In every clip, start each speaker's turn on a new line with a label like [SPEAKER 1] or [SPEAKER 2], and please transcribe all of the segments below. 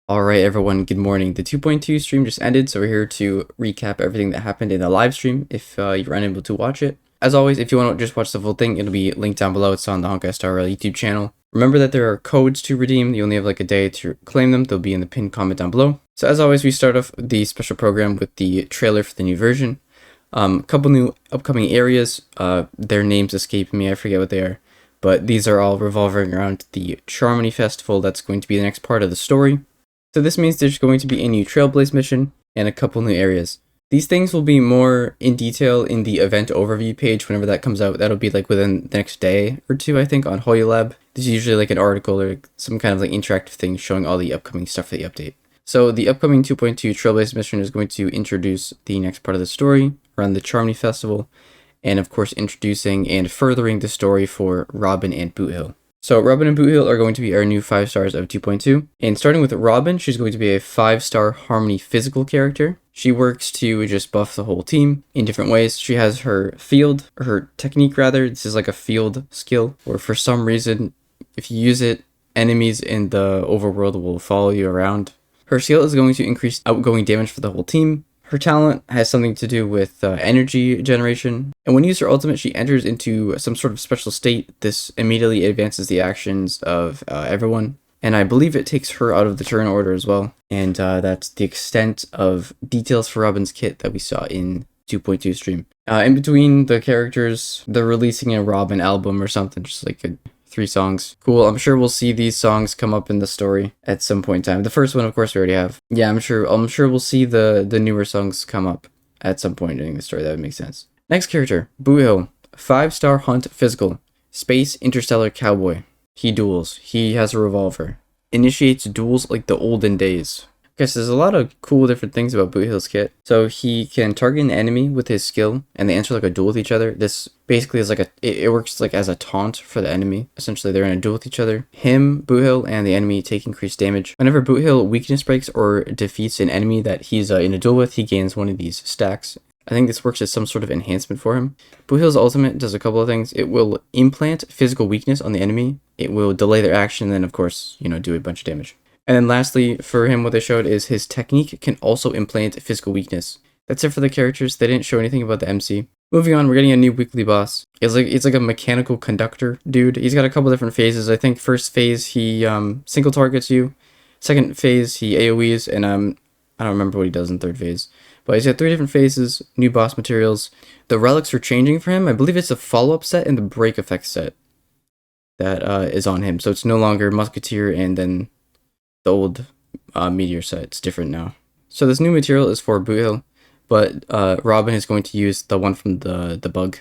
[SPEAKER 1] Alright everyone, good morning. The 2.2 stream just ended, so we're here to recap everything that happened in the live stream if you're unable to watch it. As always, if you want to just watch the full thing, it'll be linked down below. It's on the Honkai Star Rail YouTube channel. Remember that there are codes to redeem. You only have like a day to claim them. They'll be in the pinned comment down below. So as always, we start off the special program with the trailer for the new version. A couple new upcoming areas. Their names escape me. I forget what they are. But these are all revolving around the Charmony Festival. That's going to be the next part of the story. So this means there's going to be a new Trailblaze mission and a couple new areas. These things will be more in detail in the event overview page whenever that comes out. That'll be like within the next day or two, I think, on Hoya Lab. There's usually like an article or some kind of like interactive thing showing all the upcoming stuff for the update. So the upcoming 2.2 Trailblaze mission is going to introduce the next part of the story around the Charmony Festival, and of course introducing and furthering the story for Robin and Boothill. So Robin and Boothill are going to be our new 5 stars of 2.2. And starting with Robin, she's going to be a 5-star Harmony physical character. She works to just buff the whole team in different ways. She has her field, or her technique rather. This is like a field skill, where for some reason, if you use it, enemies in the overworld will follow you around. Her skill is going to increase outgoing damage for the whole team. Her talent has something to do with energy generation, and when you use her ultimate, she enters into some sort of special state. This immediately advances the actions of everyone, and I believe it takes her out of the turn order as well, and that's the extent of details for Robin's kit that we saw in 2.2 stream. In between the characters, they're releasing a Robin album or something, just like 3 songs. Cool, I'm sure we'll see these songs come up in the story at some point in time. The first one, of course, we already have. Yeah, I'm sure we'll see the newer songs come up at some point during the story. That would make sense. Next character, Boothill. 5-star hunt physical. Space interstellar cowboy. He duels. He has a revolver. Initiates duels like the olden days. Okay, so there's a lot of cool different things about Boothill's kit. So he can target an enemy with his skill, and they enter like a duel with each other. This basically is like it works like as a taunt for the enemy. Essentially, they're in a duel with each other. Him, Boothill, and the enemy take increased damage. Whenever Boothill weakness breaks or defeats an enemy that he's in a duel with, he gains one of these stacks. I think this works as some sort of enhancement for him. Boothill's ultimate does a couple of things. It will implant physical weakness on the enemy. It will delay their action, and then of course, do a bunch of damage. And then lastly, for him, what they showed is his technique can also implant physical weakness. That's it for the characters. They didn't show anything about the MC. Moving on, we're getting a new weekly boss. It's like a mechanical conductor dude. He's got a couple different phases. I think first phase, he single targets you. Second phase, he AoEs, and I don't remember what he does in third phase. But he's got 3 different phases, new boss materials. The relics are changing for him. I believe it's a follow-up set and the break effect set that is on him. So it's no longer Musketeer and then the old meteor set. It's different now. So this new material is for Boothill, but Robin is going to use the one from the bug,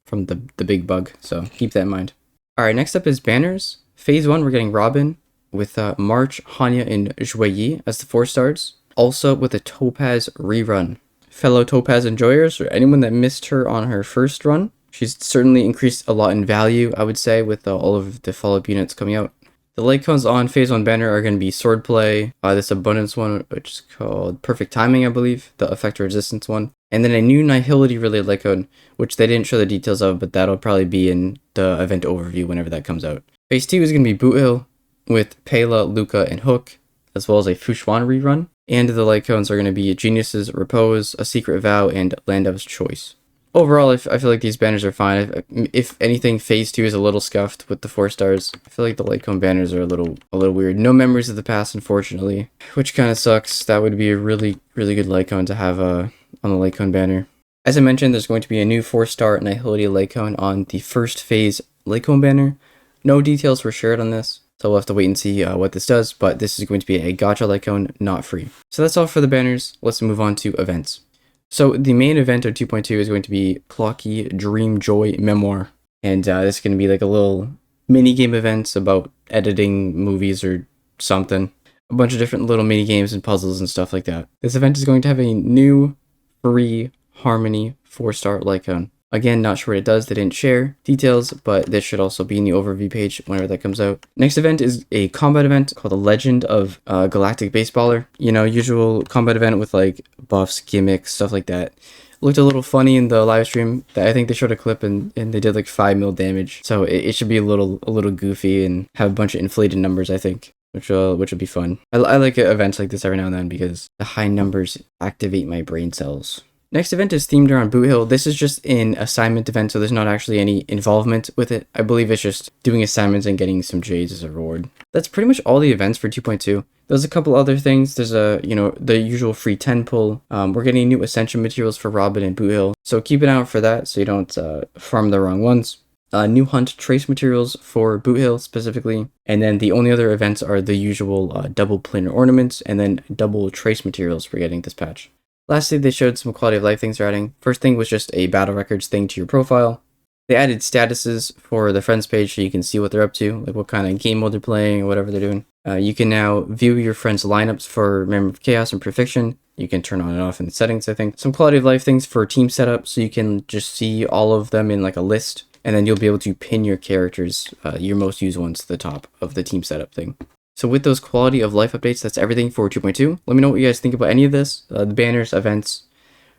[SPEAKER 1] from the big bug. So keep that in mind. All right, next up is banners. Phase 1, we're getting Robin with March, Hanya, and Xuan as the 4 stars. Also with a Topaz rerun. Fellow Topaz enjoyers, or anyone that missed her on her first run, she's certainly increased a lot in value, I would say, with all of the follow-up units coming out. The light cones on Phase 1 banner are going to be Swordplay, this Abundance one, which is called Perfect Timing, I believe, the Effect Resistance one, and then a new Nihility related light cone, which they didn't show the details of, but that'll probably be in the event overview whenever that comes out. Phase 2 is going to be Boothill with Pela, Luca, and Hook, as well as a Xuan rerun, and the light cones are going to be Genius's Repose, A Secret Vow, and Land of Choice. Overall, I feel like these banners are fine. If anything, Phase 2 is a little scuffed with the 4 stars. I feel like the light cone banners are a little weird. No memories of the past, unfortunately, which kind of sucks. That would be a really good light cone to have on the light cone banner. As I mentioned, there's going to be a new 4-star Nihility light cone on the first phase light cone banner. No details were shared on this, so we'll have to wait and see what this does, but this is going to be a gacha light cone, not free. So that's all for the banners. Let's move on to events. So the main event of 2.2 is going to be Clocky Dream Joy Memoir. And this is going to be like a little mini game events about editing movies or something. A bunch of different little mini games and puzzles and stuff like that. This event is going to have a new free Harmony 4-star light cone. Again, not sure what it does. They didn't share details, but this should also be in the overview page whenever that comes out. Next event is a combat event called The Legend of Galactic Baseballer. Usual combat event with like buffs, gimmicks, stuff like that. Looked a little funny in the live stream. I think they showed a clip and they did like 5 mil damage. So it should be a little goofy and have a bunch of inflated numbers, I think. which will be fun. I like events like this every now and then because the high numbers activate my brain cells. Next event is themed around Boothill. This is just an assignment event, so there's not actually any involvement with it. I believe it's just doing assignments and getting some J's as a reward. That's pretty much all the events for 2.2. There's a couple other things. There's the usual free 10 pull. We're getting new ascension materials for Robin and Boothill, so keep an eye out for that so you don't farm the wrong ones. New hunt trace materials for Boothill specifically, and then the only other events are the usual double planar ornaments and then double trace materials we're getting this patch. Lastly, they showed some quality of life things they're adding. First thing was just a battle records thing to your profile. They added statuses for the friends page so you can see what they're up to, like what kind of game mode they're playing or whatever they're doing. You can now view your friends' lineups for Memory of Chaos and Perfection. You can turn on and off in the settings, I think. Some quality of life things for team setup so you can just see all of them in like a list. And then you'll be able to pin your characters, your most used ones, to the top of the team setup thing. So with those quality of life updates, that's everything for 2.2. Let me know what you guys think about any of this. The banners, events,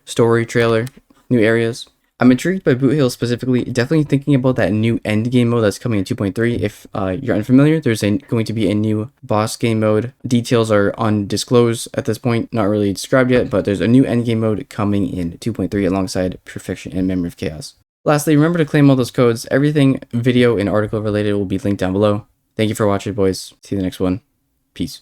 [SPEAKER 1] story, trailer, new areas. I'm intrigued by Boothill specifically, definitely thinking about that new end game mode that's coming in 2.3. If you're unfamiliar, there's going to be a new boss game mode. Details are undisclosed at this point, not really described yet, but there's a new end game mode coming in 2.3 alongside Perfection and Memory of Chaos. Lastly, remember to claim all those codes. Everything video and article related will be linked down below. Thank you for watching, boys. See you in the next one. Peace.